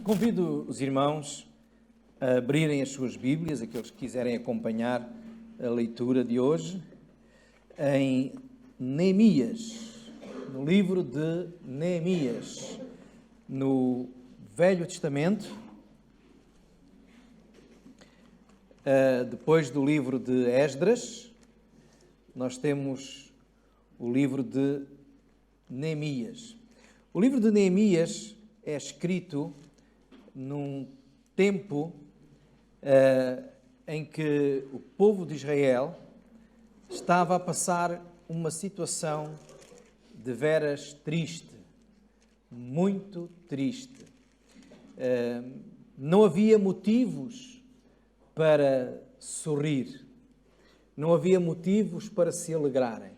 Convido os irmãos a abrirem as suas Bíblias, aqueles que quiserem acompanhar a leitura de hoje, em Neemias, no livro de Neemias, no Velho Testamento, depois do livro de Esdras, nós temos o livro de Neemias. O livro de Neemias é escrito num tempo em que o povo de Israel estava a passar uma situação de veras triste, muito triste. Não havia motivos para sorrir, não havia motivos para se alegrarem.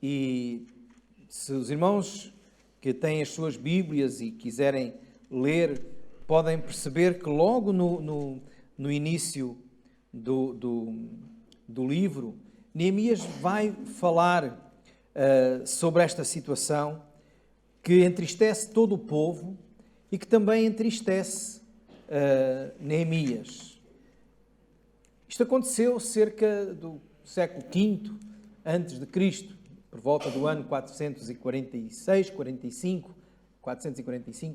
E se os irmãos que têm as suas Bíblias e quiserem ler, podem perceber que logo no início do livro, Neemias vai falar sobre esta situação que entristece todo o povo e que também entristece Neemias. Isto aconteceu cerca do século V antes de Cristo, por volta do ano 445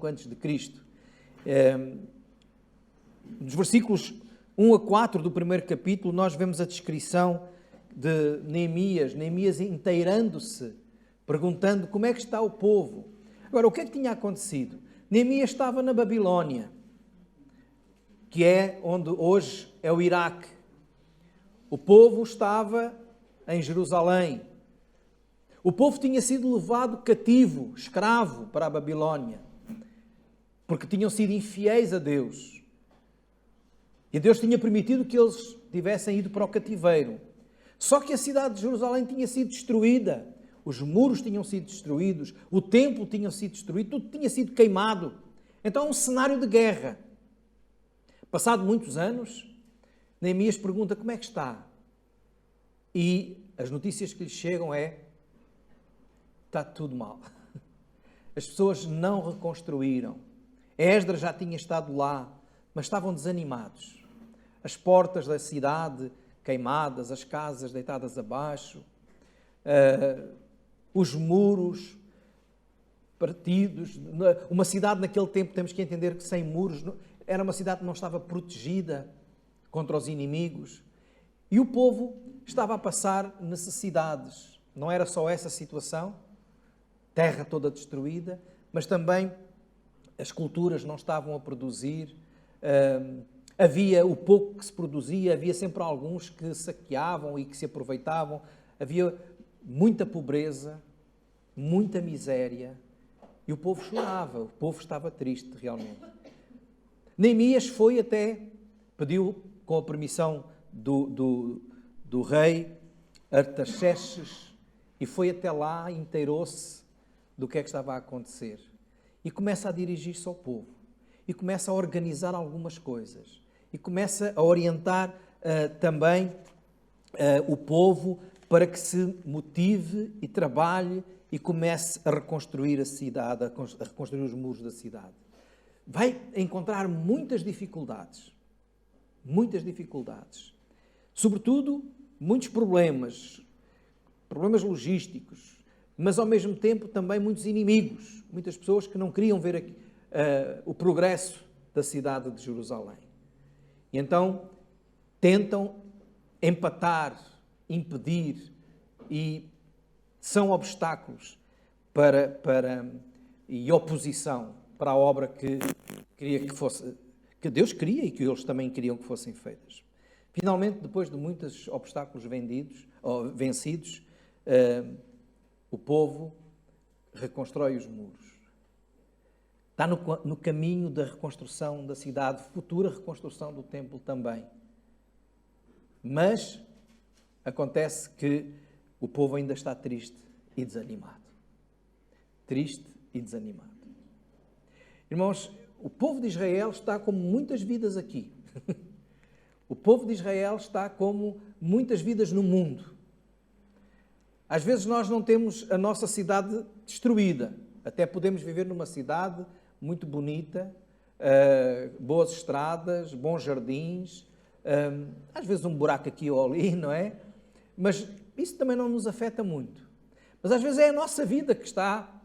antes de Cristo. Nos versículos 1 a 4 do primeiro capítulo, nós vemos a descrição de Neemias inteirando-se, perguntando como é que está o povo. Agora, o que é que tinha acontecido? Neemias estava na Babilónia, que é onde hoje é o Iraque. O povo estava em Jerusalém. O povo tinha sido levado cativo, escravo, para a Babilónia, porque tinham sido infiéis a Deus. E Deus tinha permitido que eles tivessem ido para o cativeiro. Só que a cidade de Jerusalém tinha sido destruída. Os muros tinham sido destruídos, o templo tinha sido destruído, tudo tinha sido queimado. Então é um cenário de guerra. Passado muitos anos, Neemias pergunta como é que está. E as notícias que lhe chegam está tudo mal. As pessoas não reconstruíram. Esdras já tinha estado lá, mas estavam desanimados. As portas da cidade queimadas, as casas deitadas abaixo, os muros partidos. Uma cidade naquele tempo, temos que entender que sem muros, era uma cidade que não estava protegida contra os inimigos. E o povo estava a passar necessidades. Não era só essa situação, terra toda destruída, mas também as culturas não estavam a produzir, havia o pouco que se produzia, havia sempre alguns que saqueavam e que se aproveitavam, havia muita pobreza, muita miséria, e o povo chorava, o povo estava triste realmente. Neemias foi pediu com a permissão do rei Artaxerxes, e foi até lá, inteirou-se do que é que estava a acontecer. E começa a dirigir-se ao povo. E começa a organizar algumas coisas. E começa a orientar também o povo para que se motive e trabalhe e comece a reconstruir a cidade, a reconstruir os muros da cidade. Vai encontrar muitas dificuldades. Muitas dificuldades. Sobretudo, muitos problemas logísticos, mas ao mesmo tempo também muitos inimigos, muitas pessoas que não queriam ver o progresso da cidade de Jerusalém. E então tentam empatar, impedir, e são obstáculos e oposição para a obra que Deus queria e que eles também queriam que fossem feitas. Finalmente, depois de muitos obstáculos vencidos, o povo reconstrói os muros. Está no caminho da reconstrução da cidade, futura reconstrução do templo também. Mas acontece que o povo ainda está triste e desanimado. Triste e desanimado. Irmãos, o povo de Israel está como muitas vidas aqui. O povo de Israel está como muitas vidas no mundo. Às vezes nós não temos a nossa cidade destruída. Até podemos viver numa cidade muito bonita, boas estradas, bons jardins, às vezes um buraco aqui ou ali, não é? Mas isso também não nos afeta muito. Mas às vezes é a nossa vida que está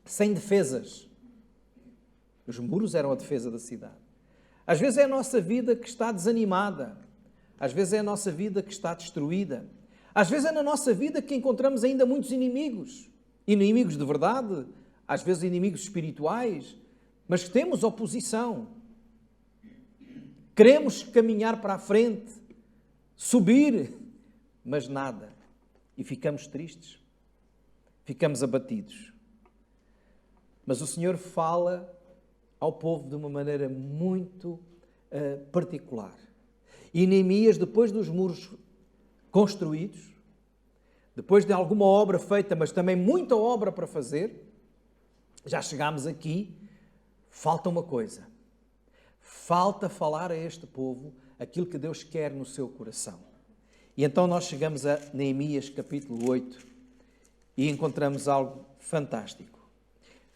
sem defesas. Os muros eram a defesa da cidade. Às vezes é a nossa vida que está desanimada. Às vezes é a nossa vida que está destruída. Às vezes é na nossa vida que encontramos ainda muitos inimigos. Inimigos de verdade, às vezes inimigos espirituais, mas que temos oposição. Queremos caminhar para a frente, subir, mas nada. E ficamos tristes, ficamos abatidos. Mas o Senhor fala ao povo de uma maneira muito particular. E Neemias, depois dos muros construídos, depois de alguma obra feita, mas também muita obra para fazer, já chegámos aqui, falta uma coisa. Falta falar a este povo aquilo que Deus quer no seu coração. E então nós chegamos a Neemias capítulo 8 e encontramos algo fantástico.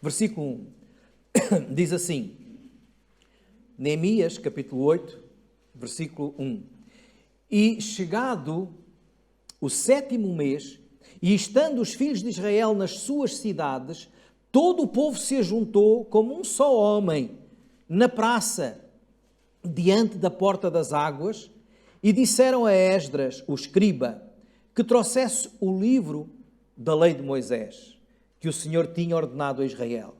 Versículo 1 diz assim, Neemias capítulo 8, versículo 1. E chegado o 7º mês, e estando os filhos de Israel nas suas cidades, todo o povo se ajuntou como um só homem na praça, diante da porta das águas, e disseram a Esdras, o escriba, que trouxesse o livro da lei de Moisés, que o Senhor tinha ordenado a Israel.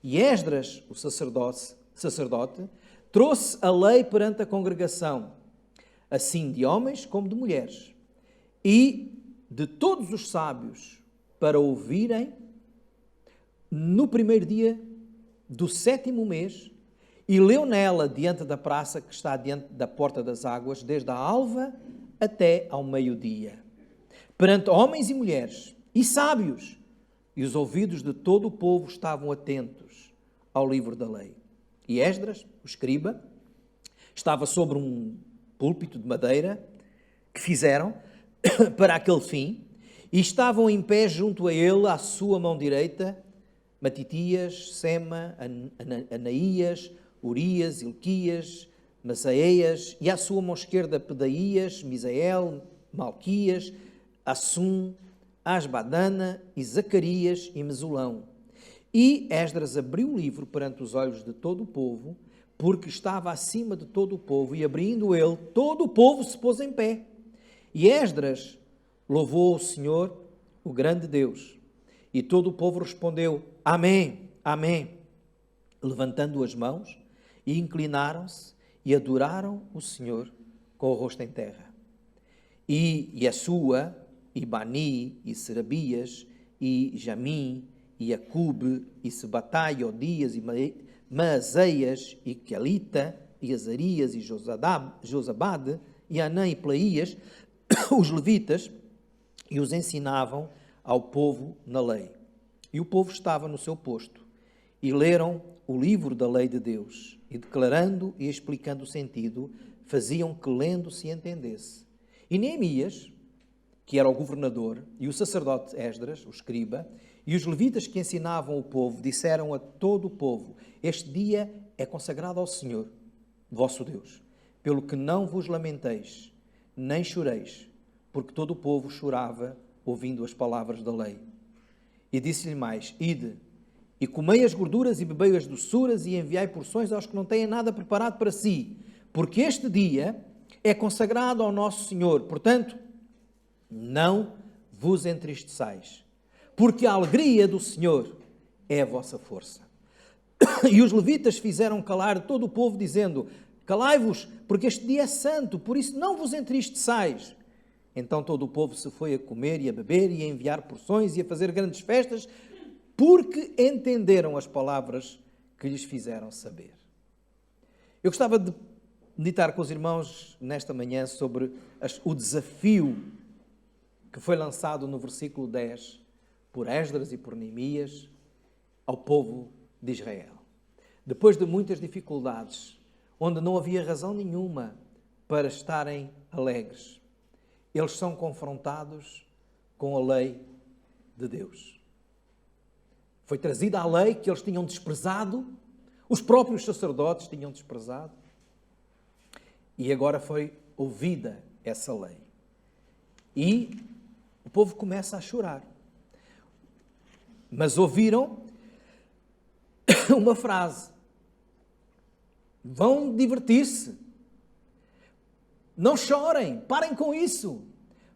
E Esdras, o sacerdote, trouxe a lei perante a congregação, assim de homens como de mulheres, e de todos os sábios, para ouvirem no primeiro dia do 7º mês, e leu nela diante da praça que está diante da porta das águas, desde a alva até ao meio-dia, perante homens e mulheres, e sábios, e os ouvidos de todo o povo estavam atentos ao livro da lei. E Esdras, o escriba, estava sobre um púlpito de madeira que fizeram para aquele fim, e estavam em pé junto a ele, à sua mão direita, Matitias, Sema, Anaías, Urias, Ilquias, Masaeias, e à sua mão esquerda Pedaías, Misael, Malquias, Assum, Asbadana, e Zacarias e Mesulão. E Esdras abriu o livro perante os olhos de todo o povo, porque estava acima de todo o povo, e abrindo ele, todo o povo se pôs em pé. E Esdras louvou o Senhor, o grande Deus. E todo o povo respondeu, Amém, Amém, levantando as mãos, e inclinaram-se e adoraram o Senhor com o rosto em terra. E Yeshua, e Bani, e Serabias, e Jamim, e Acube, e Sebatai, Odias, e Maazeias, e Quelita, e Azarias, e Josabade, e Anã e Plaías, os levitas, e os ensinavam ao povo na lei. E o povo estava no seu posto, e leram o livro da lei de Deus, e declarando e explicando o sentido, faziam que lendo se entendesse. E Neemias, que era o governador, e o sacerdote Esdras, o escriba, e os levitas que ensinavam o povo, disseram a todo o povo, este dia é consagrado ao Senhor, vosso Deus, pelo que não vos lamenteis, nem choreis, porque todo o povo chorava, ouvindo as palavras da lei. E disse-lhe mais, ide, e comei as gorduras e bebei as doçuras, e enviai porções aos que não têm nada preparado para si, porque este dia é consagrado ao nosso Senhor. Portanto, não vos entristeçais, porque a alegria do Senhor é a vossa força. E os levitas fizeram calar todo o povo, dizendo, calai-vos, porque este dia é santo, por isso não vos entristeçais. Então todo o povo se foi a comer e a beber e a enviar porções e a fazer grandes festas, porque entenderam as palavras que lhes fizeram saber. Eu gostava de meditar com os irmãos nesta manhã sobre o desafio que foi lançado no versículo 10 por Esdras e por Neemias ao povo de Israel. Depois de muitas dificuldades, onde não havia razão nenhuma para estarem alegres, eles são confrontados com a lei de Deus. Foi trazida a lei que eles tinham desprezado, Os próprios sacerdotes tinham desprezado. E agora foi ouvida essa lei. E o povo começa a chorar. Mas ouviram uma frase. Vão divertir-se. Não chorem, parem com isso.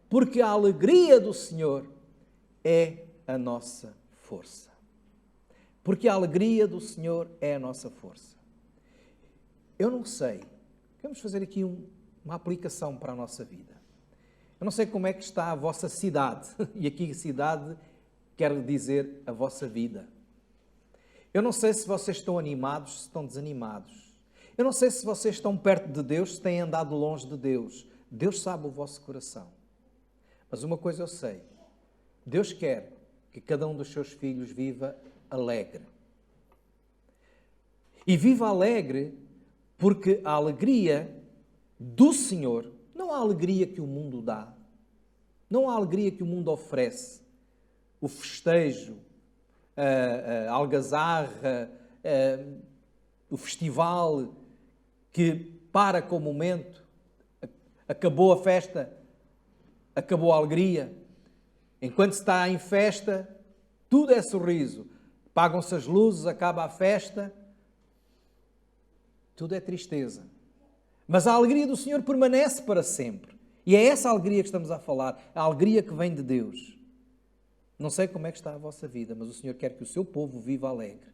Porque a alegria do Senhor é a nossa força. Porque a alegria do Senhor é a nossa força. Eu não sei. Vamos fazer aqui uma aplicação para a nossa vida. Eu não sei como é que está a vossa cidade. E aqui cidade quer dizer a vossa vida. Eu não sei se vocês estão animados, se estão desanimados. Eu não sei se vocês estão perto de Deus, se têm andado longe de Deus. Deus sabe o vosso coração. Mas uma coisa eu sei. Deus quer que cada um dos seus filhos viva alegre. E viva alegre porque a alegria do Senhor, não a alegria que o mundo dá, não a alegria que o mundo oferece, o festejo, a algazarra, o festival que para com o momento, acabou a festa, acabou a alegria. Enquanto se está em festa, tudo é sorriso. Apagam-se as luzes, acaba a festa, tudo é tristeza. Mas a alegria do Senhor permanece para sempre. E é essa alegria que estamos a falar, a alegria que vem de Deus. Não sei como é que está a vossa vida, mas o Senhor quer que o seu povo viva alegre.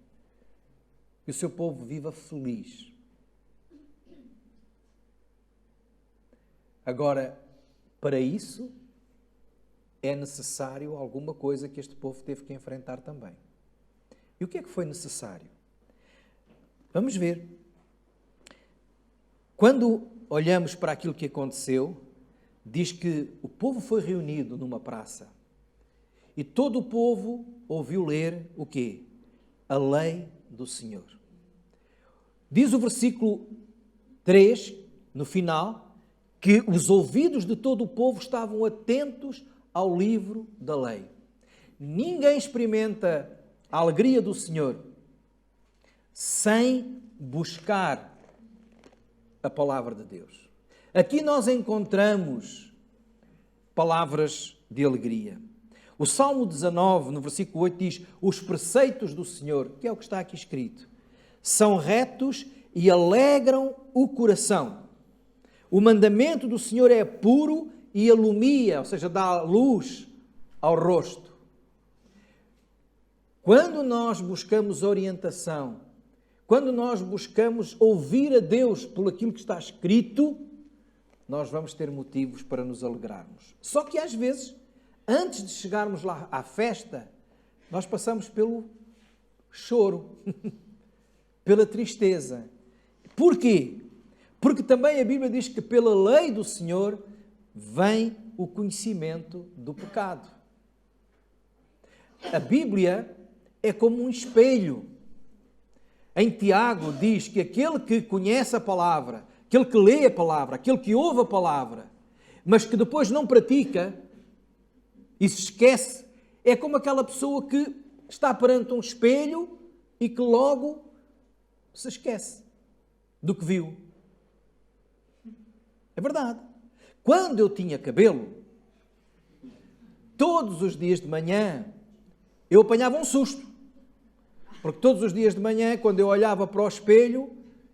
Que o seu povo viva feliz. Agora, para isso, é necessário alguma coisa que este povo teve que enfrentar também. E o que é que foi necessário? Vamos ver. Quando olhamos para aquilo que aconteceu, diz que o povo foi reunido numa praça e todo o povo ouviu ler o quê? A lei do Senhor. Diz o versículo 3, no final, que os ouvidos de todo o povo estavam atentos ao livro da lei. Ninguém experimenta a alegria do Senhor sem buscar a palavra de Deus. Aqui nós encontramos palavras de alegria. O Salmo 19, no versículo 8, diz: os preceitos do Senhor, que é o que está aqui escrito, são retos e alegram o coração. O mandamento do Senhor é puro e alumia, ou seja, dá luz ao rosto. Quando nós buscamos orientação, quando nós buscamos ouvir a Deus por aquilo que está escrito, nós vamos ter motivos para nos alegrarmos. Só que às vezes, antes de chegarmos lá à festa, nós passamos pelo choro, pela tristeza. Porquê? Porque também a Bíblia diz que pela lei do Senhor vem o conhecimento do pecado. A Bíblia é como um espelho. Em Tiago diz que aquele que conhece a palavra, aquele que lê a palavra, aquele que ouve a palavra, mas que depois não pratica e se esquece, é como aquela pessoa que está perante um espelho e que logo se esquece do que viu. É verdade. Quando eu tinha cabelo, todos os dias de manhã, eu apanhava um susto. Porque todos os dias de manhã, quando eu olhava para o espelho,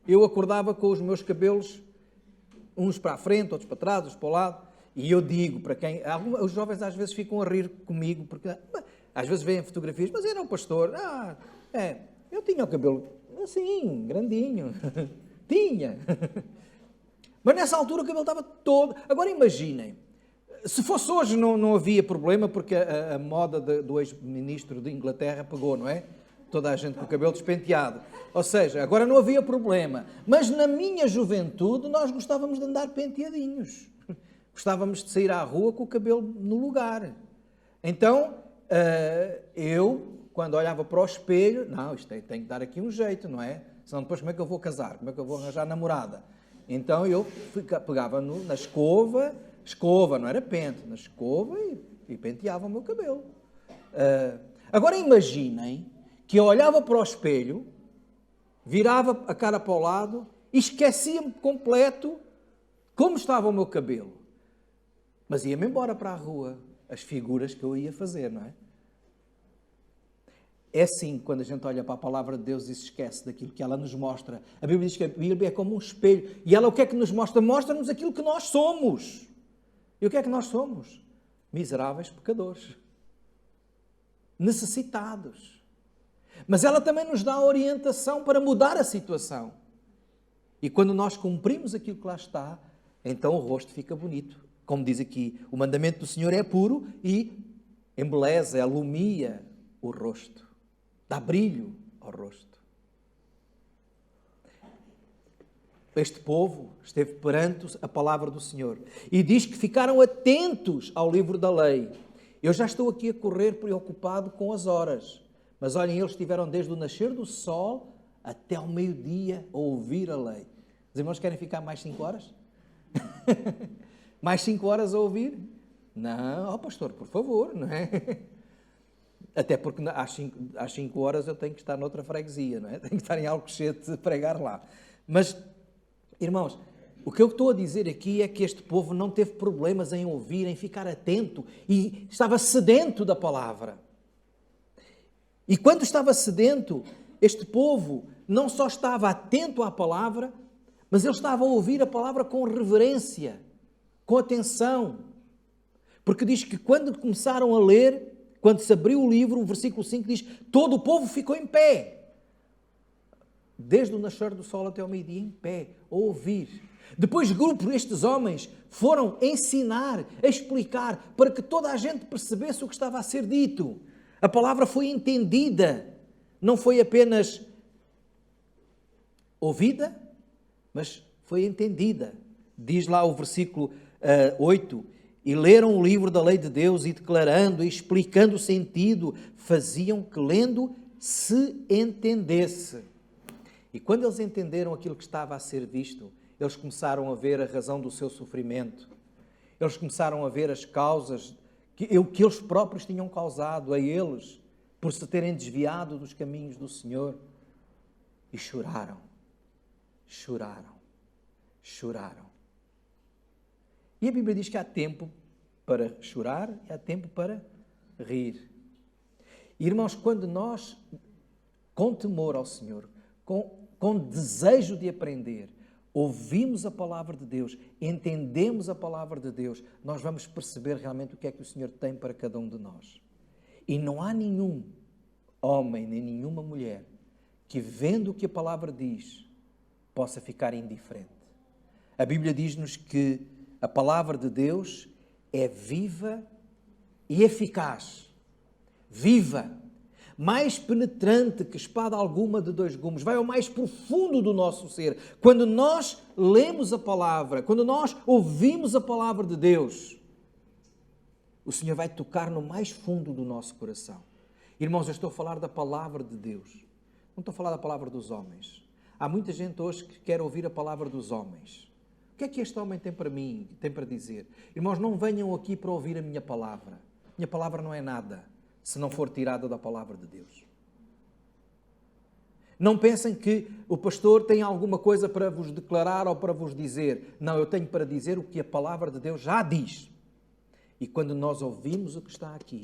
eu acordava com os meus cabelos, uns para a frente, outros para trás, outros para o lado. E eu digo para quem... Os jovens às vezes ficam a rir comigo, porque às vezes veem fotografias, mas era o pastor. Eu tinha o cabelo assim, grandinho. Tinha. Mas nessa altura o cabelo estava todo... Agora imaginem, se fosse hoje não havia problema, porque a moda do ex-ministro de Inglaterra pegou, não é? Toda a gente com o cabelo despenteado. Ou seja, agora não havia problema. Mas na minha juventude nós gostávamos de andar penteadinhos. Gostávamos de sair à rua com o cabelo no lugar. Então, eu, quando olhava para o espelho, não, isto tem que dar aqui um jeito, não é? Senão depois como é que eu vou casar? Como é que eu vou arranjar namorada? Então eu pegava na escova, não era pente, na escova e penteava o meu cabelo. Agora imaginem que eu olhava para o espelho virava a cara para o lado e esquecia-me completo como estava o meu cabelo. Mas ia-me embora para a rua, as figuras que eu ia fazer, não é? É assim, quando a gente olha para a palavra de Deus e se esquece daquilo que ela nos mostra. A Bíblia diz que a Bíblia é como um espelho. E ela o que é que nos mostra? Mostra-nos aquilo que nós somos. E o que é que nós somos? Miseráveis pecadores. Necessitados. Mas ela também nos dá a orientação para mudar a situação. E quando nós cumprimos aquilo que lá está, então o rosto fica bonito. Como diz aqui, o mandamento do Senhor é puro e embeleza, alumia o rosto. Dá brilho ao rosto. Este povo esteve perante a palavra do Senhor e diz que ficaram atentos ao livro da lei. Eu já estou aqui a correr preocupado com as horas, mas olhem, eles estiveram desde o nascer do sol até ao meio-dia a ouvir a lei. Os irmãos querem ficar mais 5 horas? Mais 5 horas a ouvir? Não, pastor, por favor, não é? Até porque às 5 horas eu tenho que estar noutra freguesia, não é? Tenho que estar em Alcochete a pregar lá. Mas, irmãos, o que eu estou a dizer aqui é que este povo não teve problemas em ouvir, em ficar atento e estava sedento da palavra. E quando estava sedento, este povo não só estava atento à palavra, mas ele estava a ouvir a palavra com reverência, com atenção. Porque diz que quando começaram a ler, quando se abriu o livro, o versículo 5 diz, todo o povo ficou em pé. Desde o nascer do sol até ao meio-dia, em pé, a ouvir. Depois, estes homens foram ensinar, explicar, para que toda a gente percebesse o que estava a ser dito. A palavra foi entendida, não foi apenas ouvida, mas foi entendida. Diz lá o versículo 8, e leram o livro da lei de Deus e declarando e explicando o sentido, faziam que lendo se entendesse. E quando eles entenderam aquilo que estava a ser visto, eles começaram a ver a razão do seu sofrimento. Eles começaram a ver as causas que eles próprios tinham causado a eles por se terem desviado dos caminhos do Senhor. E choraram, choraram, choraram. E a Bíblia diz que há tempo para chorar e há tempo para rir. E, irmãos, quando nós, com temor ao Senhor, com desejo de aprender, ouvimos a palavra de Deus, entendemos a palavra de Deus, nós vamos perceber realmente o que é que o Senhor tem para cada um de nós. E não há nenhum homem, nem nenhuma mulher, que vendo o que a palavra diz, possa ficar indiferente. A Bíblia diz-nos que a palavra de Deus é viva e eficaz. Viva, mais penetrante que espada alguma de 2 gumes, vai ao mais profundo do nosso ser. Quando nós lemos a palavra, quando nós ouvimos a palavra de Deus, o Senhor vai tocar no mais fundo do nosso coração. Irmãos, eu estou a falar da palavra de Deus, não estou a falar da palavra dos homens. Há muita gente hoje que quer ouvir a palavra dos homens. O que é que este homem tem para mim, tem para dizer? Irmãos, não venham aqui para ouvir a minha palavra. Minha palavra não é nada, se não for tirada da palavra de Deus. Não pensem que o pastor tem alguma coisa para vos declarar ou para vos dizer. Não, eu tenho para dizer o que a palavra de Deus já diz. E quando nós ouvimos o que está aqui,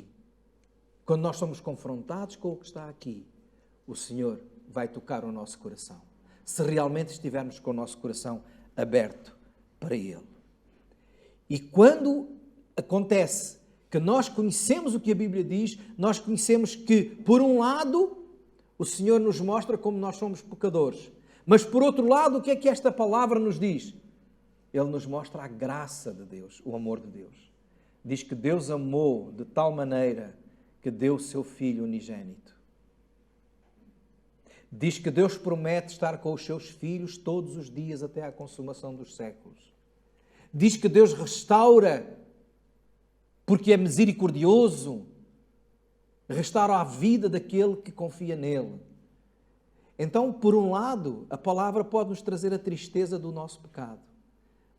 quando nós somos confrontados com o que está aqui, o Senhor vai tocar o nosso coração. Se realmente estivermos com o nosso coração aberto para Ele. E quando acontece que nós conhecemos o que a Bíblia diz, nós conhecemos que, por um lado, o Senhor nos mostra como nós somos pecadores. Mas, por outro lado, o que é que esta palavra nos diz? Ele nos mostra a graça de Deus, o amor de Deus. Diz que Deus amou de tal maneira que deu o seu Filho unigênito. Diz que Deus promete estar com os seus filhos todos os dias até à consumação dos séculos. Diz que Deus restaura porque é misericordioso, restaura a vida daquele que confia nele. Então, por um lado, a palavra pode nos trazer a tristeza do nosso pecado,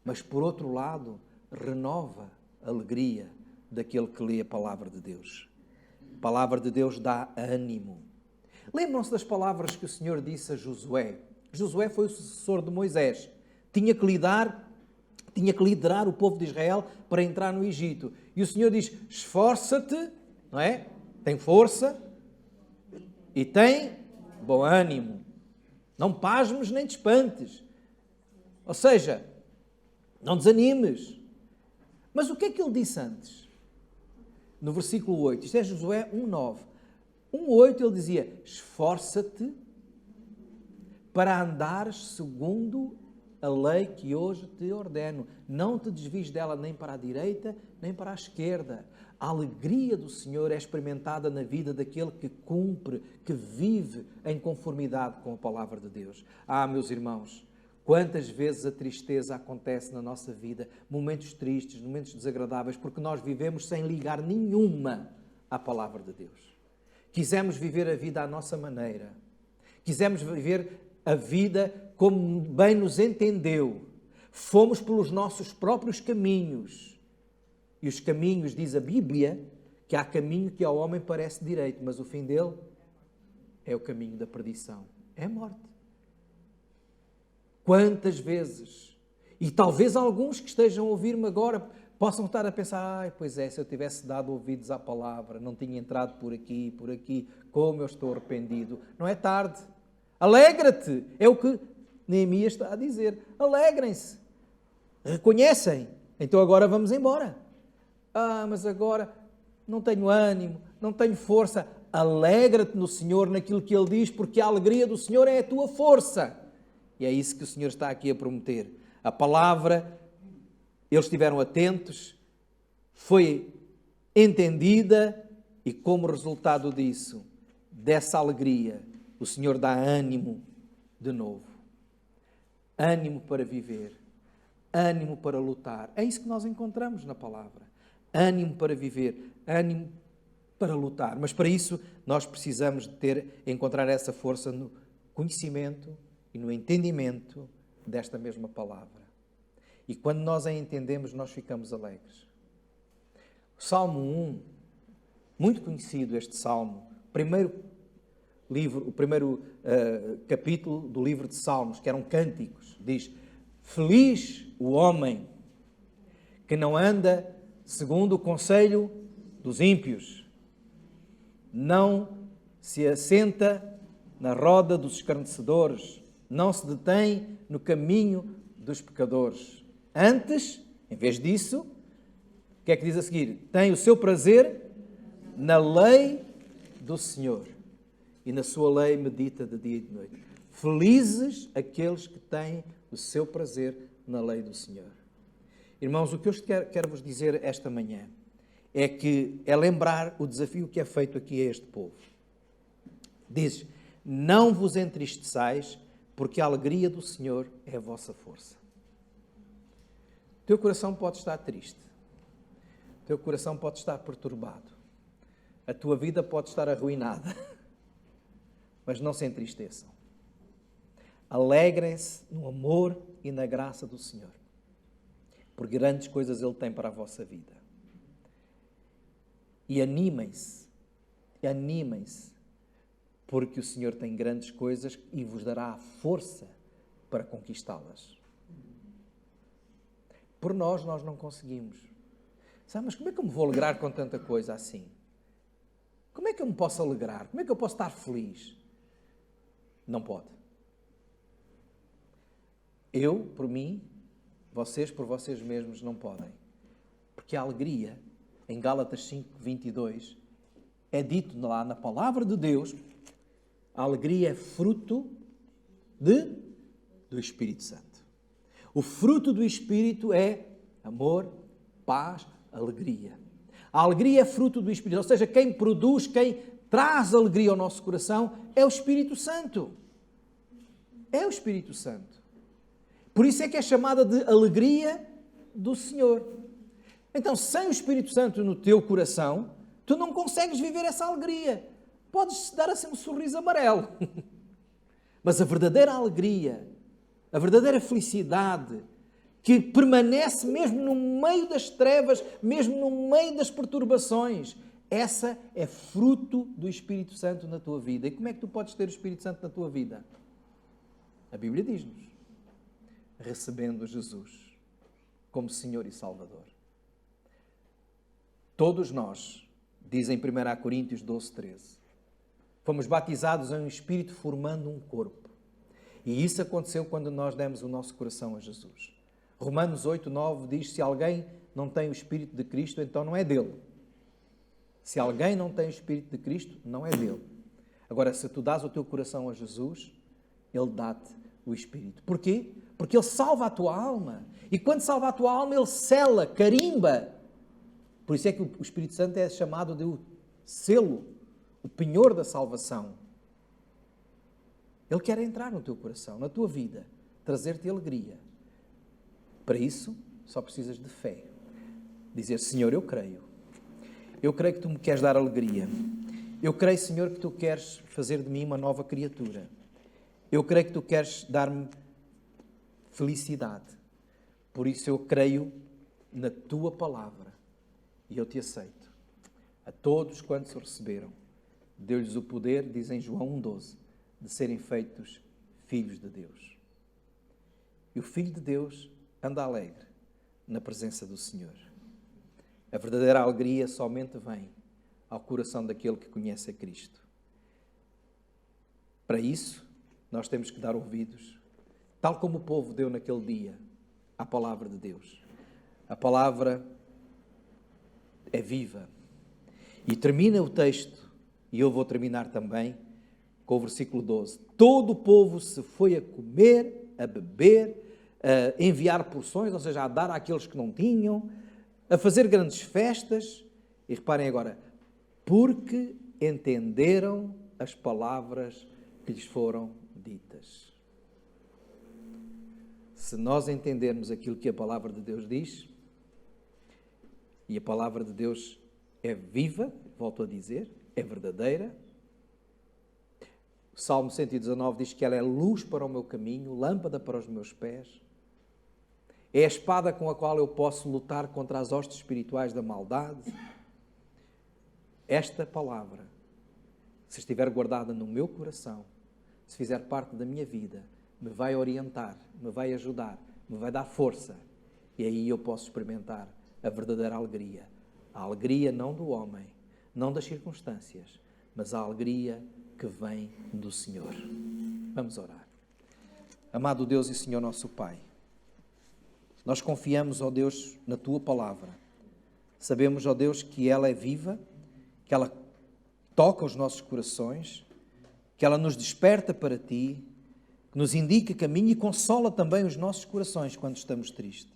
mas por outro lado, renova a alegria daquele que lê a palavra de Deus. A palavra de Deus dá ânimo. Lembram-se das palavras que o Senhor disse a Josué? Josué foi o sucessor de Moisés. Tinha que liderar o povo de Israel para entrar no Egito. E o Senhor diz, esforça-te, não é? Tem força e tem bom ânimo. Não pasmes nem te espantes. Ou seja, não desanimes. Mas o que é que ele disse antes? No versículo 8, isto é Josué 1:9. 1:8 ele dizia, esforça-te para andares segundo a lei que hoje te ordeno. Não te desvies dela nem para a direita, nem para a esquerda. A alegria do Senhor é experimentada na vida daquele que cumpre, que vive em conformidade com a palavra de Deus. Ah, meus irmãos, quantas vezes a tristeza acontece na nossa vida, momentos tristes, momentos desagradáveis, porque nós vivemos sem ligar nenhuma à palavra de Deus. Quisemos viver a vida à nossa maneira. Quisemos viver a vida como bem nos entendeu. Fomos pelos nossos próprios caminhos. E os caminhos, diz a Bíblia, que há caminho que ao homem parece direito, mas o fim dele é o caminho da perdição. É a morte. Quantas vezes, e talvez alguns que estejam a ouvir-me agora possam estar a pensar, ai, pois é, se eu tivesse dado ouvidos à palavra, não tinha entrado por aqui, como eu estou arrependido. Não é tarde. Alegra-te, é o que Neemias está a dizer. Alegrem-se, reconhecem, então agora vamos embora. Ah, mas agora não tenho ânimo, não tenho força. Alegra-te no Senhor, naquilo que Ele diz, porque a alegria do Senhor é a tua força. E é isso que o Senhor está aqui a prometer. A palavra, eles estiveram atentos, foi entendida e como resultado disso, dessa alegria, o Senhor dá ânimo de novo. Ânimo para viver, ânimo para lutar. É isso que nós encontramos na palavra. Ânimo para viver, ânimo para lutar. Mas para isso nós precisamos de encontrar essa força no conhecimento e no entendimento desta mesma palavra. E quando nós a entendemos, nós ficamos alegres. O Salmo 1, muito conhecido este Salmo, o primeiro capítulo do livro de Salmos, que eram cânticos, diz, feliz o homem que não anda segundo o conselho dos ímpios, não se assenta na roda dos escarnecedores, não se detém no caminho dos pecadores. Antes, em vez disso, o que é que diz a seguir? Tem o seu prazer na lei do Senhor e na sua lei medita de dia e de noite. Felizes aqueles que têm o seu prazer na lei do Senhor. Irmãos, o que eu quero vos dizer esta manhã é lembrar o desafio que é feito aqui a este povo. Diz, não vos entristeçais, porque a alegria do Senhor é a vossa força. O teu coração pode estar triste. O teu coração pode estar perturbado. A tua vida pode estar arruinada. Mas não se entristeçam. Alegrem-se no amor e na graça do Senhor. Porque grandes coisas Ele tem para a vossa vida. E animem-se, porque o Senhor tem grandes coisas e vos dará a força para conquistá-las. Por nós não conseguimos. Sabe, mas como é que eu me vou alegrar com tanta coisa assim? Como é que eu me posso alegrar? Como é que eu posso estar feliz? Não pode. Eu, por mim, vocês, por vocês mesmos, não podem. Porque a alegria, em Gálatas 5:22, é dito lá na palavra de Deus, a alegria é fruto do Espírito Santo. O fruto do Espírito é amor, paz, alegria. A alegria é fruto do Espírito, ou seja, quem produz, quem traz alegria ao nosso coração é o Espírito Santo. É o Espírito Santo. Por isso é que é chamada de alegria do Senhor. Então, sem o Espírito Santo no teu coração, tu não consegues viver essa alegria. Podes dar assim um sorriso amarelo. Mas a verdadeira alegria, a verdadeira felicidade, que permanece mesmo no meio das trevas, mesmo no meio das perturbações, Essa é fruto do Espírito Santo na tua vida. E como é que tu podes ter o Espírito Santo na tua vida? A Bíblia diz-nos: recebendo Jesus como Senhor e Salvador. Todos nós, diz em 1 Coríntios 12:13, fomos batizados em um Espírito formando um corpo. E isso aconteceu quando nós demos o nosso coração a Jesus. Romanos 8:9 diz: se alguém não tem o Espírito de Cristo, então não é dele. Se alguém não tem o Espírito de Cristo, não é dele. Agora, se tu dás o teu coração a Jesus, Ele dá-te o Espírito. Porquê? Porque Ele salva a tua alma. E quando salva a tua alma, Ele sela, carimba. Por isso é que o Espírito Santo é chamado de o selo, o penhor da salvação. Ele quer entrar no teu coração, na tua vida, trazer-te alegria. Para isso, só precisas de fé. Dizer: Senhor, eu creio. Eu creio que Tu me queres dar alegria. Eu creio, Senhor, que Tu queres fazer de mim uma nova criatura. Eu creio que Tu queres dar-me felicidade. Por isso eu creio na Tua palavra e eu Te aceito. A todos quantos o receberam, deu-lhes o poder, diz em João 1:12, de serem feitos filhos de Deus. E o Filho de Deus anda alegre na presença do Senhor. A verdadeira alegria somente vem ao coração daquele que conhece a Cristo. Para isso, nós temos que dar ouvidos, tal como o povo deu naquele dia, à palavra de Deus. A palavra é viva. E termina o texto, e eu vou terminar também com o versículo 12. Todo o povo se foi a comer, a beber, a enviar porções, ou seja, a dar àqueles que não tinham, a fazer grandes festas. E reparem agora, porque entenderam as palavras que lhes foram ditas. Se nós entendermos aquilo que a palavra de Deus diz, e a palavra de Deus é viva, volto a dizer, é verdadeira. O Salmo 119 diz que ela é luz para o meu caminho, lâmpada para os meus pés. É a espada com a qual eu posso lutar contra as hostes espirituais da maldade. Esta palavra, se estiver guardada no meu coração, se fizer parte da minha vida, me vai orientar, me vai ajudar, me vai dar força. E aí eu posso experimentar a verdadeira alegria. A alegria não do homem, não das circunstâncias, mas a alegria que vem do Senhor. Vamos orar. Amado Deus e Senhor nosso Pai, nós confiamos, ó Deus, na Tua palavra. Sabemos, ó Deus, que ela é viva, que ela toca os nossos corações, que ela nos desperta para Ti, que nos indica caminho e consola também os nossos corações quando estamos tristes.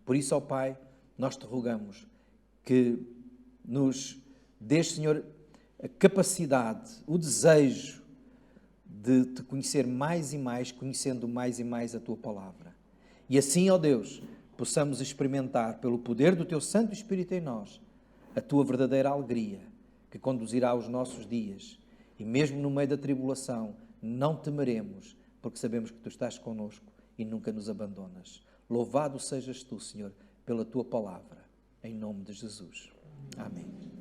Por isso, ó Pai, nós Te rogamos que nos dês, Senhor, a capacidade, o desejo de Te conhecer mais e mais, conhecendo mais e mais a Tua palavra. E assim, ó Deus, possamos experimentar, pelo poder do Teu Santo Espírito em nós, a Tua verdadeira alegria, que conduzirá os nossos dias. E mesmo no meio da tribulação, não temeremos, porque sabemos que Tu estás connosco e nunca nos abandonas. Louvado sejas Tu, Senhor, pela Tua palavra. Em nome de Jesus. Amém.